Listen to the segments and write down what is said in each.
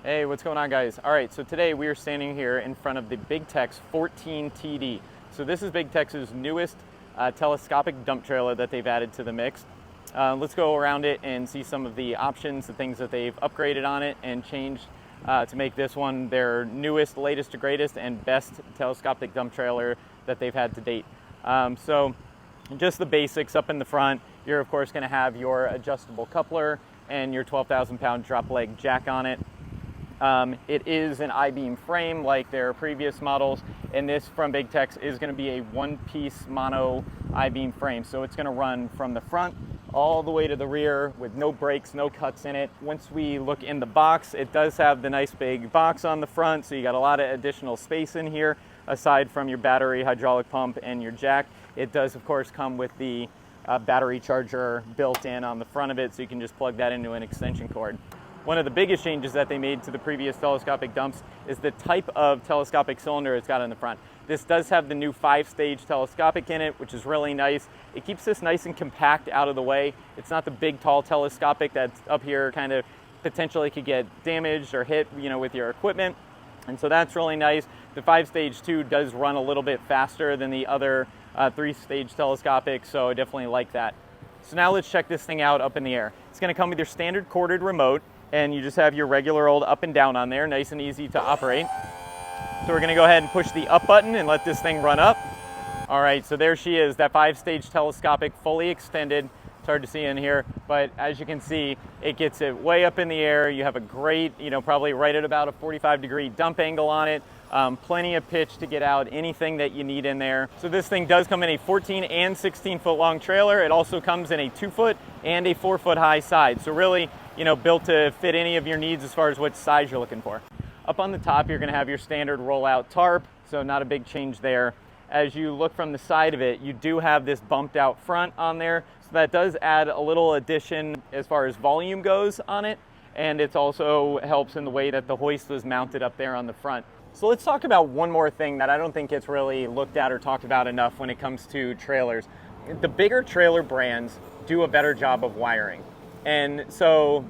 Hey, what's going on, guys? All right, so today we are standing here in front of the Big Tex 14TD. So this is Big Tex's newest telescopic dump trailer that they've added to the mix. Let's go around it and see some of the options, the things that they've upgraded on it and changed to make this one their newest, latest to greatest, and best telescopic dump trailer that they've had to date. So just the basics up in the front. You're of course going to have your adjustable coupler and your 12,000 pound drop leg jack on it. It is an I-beam frame like their previous models, and this from Big Tex is going to be a one-piece mono I-beam frame. So it's going to run from the front all the way to the rear with no breaks, no cuts in it. Once we look in the box, it does have the nice big box on the front, so you got a lot of additional space in here aside from your battery, hydraulic pump, and your jack. It does of course come with the battery charger built in on the front of it, so you can just plug that into an extension cord. One of the biggest changes that they made to the previous telescopic dumps is the type of telescopic cylinder it's got in the front. This does have the new 5-stage telescopic in it, which is really nice. It keeps this nice and compact out of the way. It's not the big, tall telescopic that's up here kind of potentially could get damaged or hit, with your equipment. And so that's really nice. The 5-stage too does run a little bit faster than the other 3-stage telescopic, so I definitely like that. So now let's check this thing out up in the air. It's going to come with your standard corded remote, and you just have your regular old up and down on there, nice and easy to operate. So we're going to go ahead and push the up button and let this thing run up. All right, so there she is, that 5-stage telescopic, fully extended. It's hard to see in here, but as you can see, it gets it way up in the air. You have a great, probably right at about a 45-degree dump angle on it. Plenty of pitch to get out anything that you need in there. So this thing does come in a 14 and 16 foot long trailer. It also comes in a 2 foot and a 4 foot high side. So really, built to fit any of your needs as far as what size you're looking for. Up on the top, you're gonna have your standard rollout tarp, so not a big change there. As you look from the side of it, you do have this bumped out front on there, so that does add a little addition as far as volume goes on it, and it also helps in the way that the hoist was mounted up there on the front. So let's talk about one more thing that I don't think gets really looked at or talked about enough when it comes to trailers. The bigger trailer brands do a better job of wiring. And so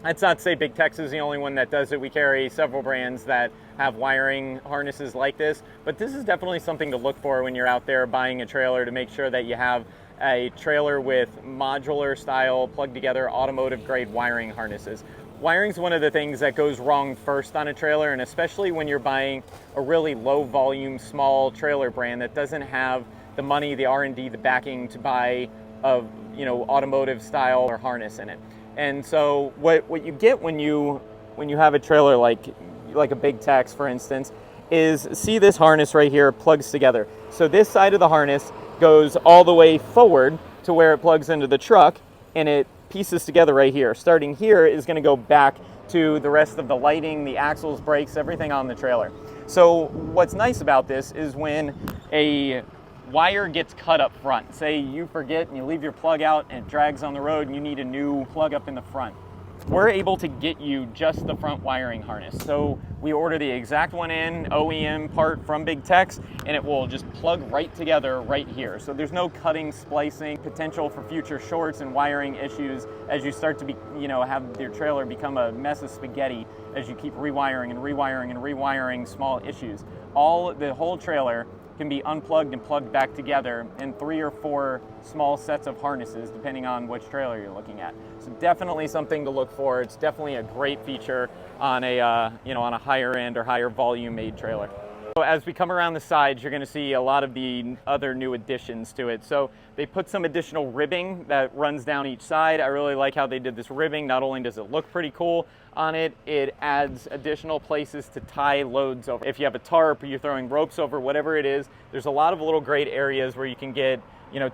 that's not to say Big Tex is the only one that does it. We carry several brands that have wiring harnesses like this, but this is definitely something to look for when you're out there buying a trailer, to make sure that you have a trailer with modular style, plugged together, automotive grade wiring harnesses. Wiring is one of the things that goes wrong first on a trailer, and especially when you're buying a really low volume, small trailer brand that doesn't have the money, the R&D, the backing to buy a automotive style or harness in it. And so what you get when you have a trailer like a Big Tex, for instance, is see this harness right here plugs together. So this side of the harness goes all the way forward to where it plugs into the truck, and it pieces together right here. Starting here is going to go back to the rest of the lighting, the axles, brakes, everything on the trailer. So what's nice about this is when a wire gets cut up front, say you forget and you leave your plug out and it drags on the road and you need a new plug up in the front, we're able to get you just the front wiring harness. So we order the exact one in, OEM part from Big Tex, and it will just plug right together right here. So there's no cutting, splicing, potential for future shorts and wiring issues as you start to have your trailer become a mess of spaghetti as you keep rewiring and rewiring and rewiring small issues. The whole trailer can be unplugged and plugged back together in 3 or 4 small sets of harnesses, depending on which trailer you're looking at. So definitely something to look for. It's definitely a great feature on a higher end or higher volume made trailer. So as we come around the sides, you're going to see a lot of the other new additions to it. So they put some additional ribbing that runs down each side. I really like how they did this ribbing. Not only does it look pretty cool on it, it adds additional places to tie loads over. If you have a tarp or you're throwing ropes over, whatever it is, there's a lot of little great areas where you can get,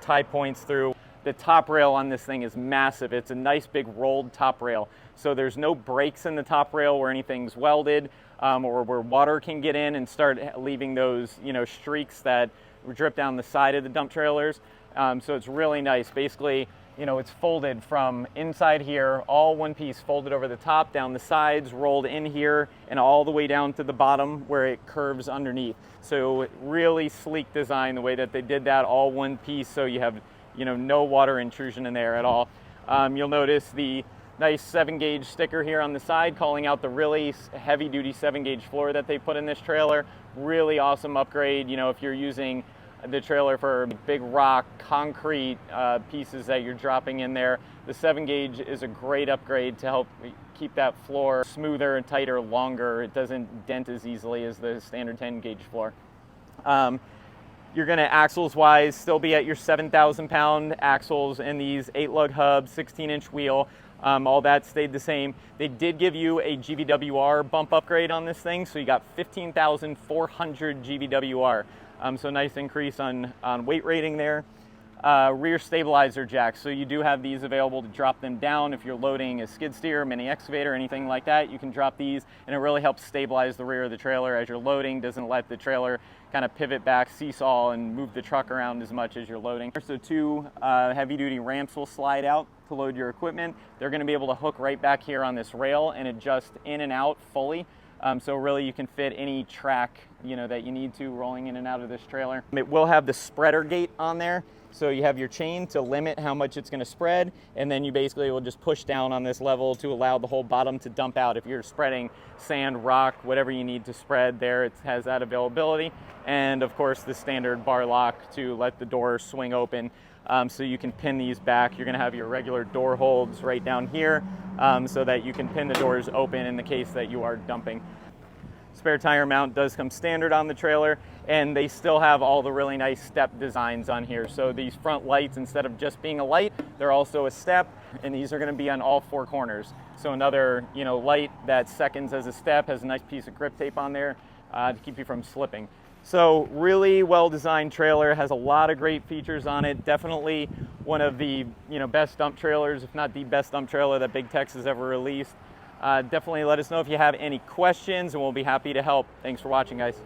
tie points through. The top rail on this thing is massive. It's a nice big rolled top rail. So there's no breaks in the top rail where anything's welded or where water can get in and start leaving those, streaks that drip down the side of the dump trailers. So it's really nice. Basically, it's folded from inside here, all one piece, folded over the top, down the sides, rolled in here, and all the way down to the bottom where it curves underneath. So really sleek design the way that they did that, all one piece, so you have no water intrusion in there at all. You'll notice the Nice 7-gauge sticker here on the side calling out the really heavy duty 7-gauge floor that they put in this trailer. Really awesome upgrade, you know, if you're using the trailer for big rock, concrete pieces that you're dropping in there. The 7-gauge is a great upgrade to help keep that floor smoother and tighter longer. It doesn't dent as easily as the standard 10-gauge floor. You're going to, axles wise, still be at your 7,000 pound axles in these 8-lug hubs, 16-inch wheel. All that stayed the same. They did give you a GVWR bump upgrade on this thing, so you got 15,400 GVWR. So nice increase on weight rating there. Rear stabilizer jacks, so you do have these available to drop them down if you're loading a skid steer, mini excavator, anything like that. You can drop these, and it really helps stabilize the rear of the trailer as you're loading. Doesn't let the trailer kind of pivot back, seesaw, and move the truck around as much as you're loading. So 2 heavy-duty ramps will slide out to load your equipment. They're going to be able to hook right back here on this rail and adjust in and out fully. So really you can fit any track, you know, that you need to rolling in and out of this trailer. It will have the spreader gate on there. So you have your chain to limit how much it's going to spread, and then you basically will just push down on this level to allow the whole bottom to dump out. If you're spreading sand, rock, whatever you need to spread there, it has that availability. And of course the standard bar lock to let the door swing open. So you can pin these back. You're going to have your regular door holds right down here so that you can pin the doors open in the case that you are dumping. Spare tire mount does come standard on the trailer, and they still have all the really nice step designs on here. So these front lights, instead of just being a light, they're also a step, and these are going to be on all 4 corners. So another, you know, light that seconds as a step, has a nice piece of grip tape on there to keep you from slipping. So really well-designed trailer, has a lot of great features on it. Definitely one of the, you know, best dump trailers, if not the best dump trailer that Big Tex has ever released. Definitely let us know if you have any questions, and we'll be happy to help. Thanks for watching, guys.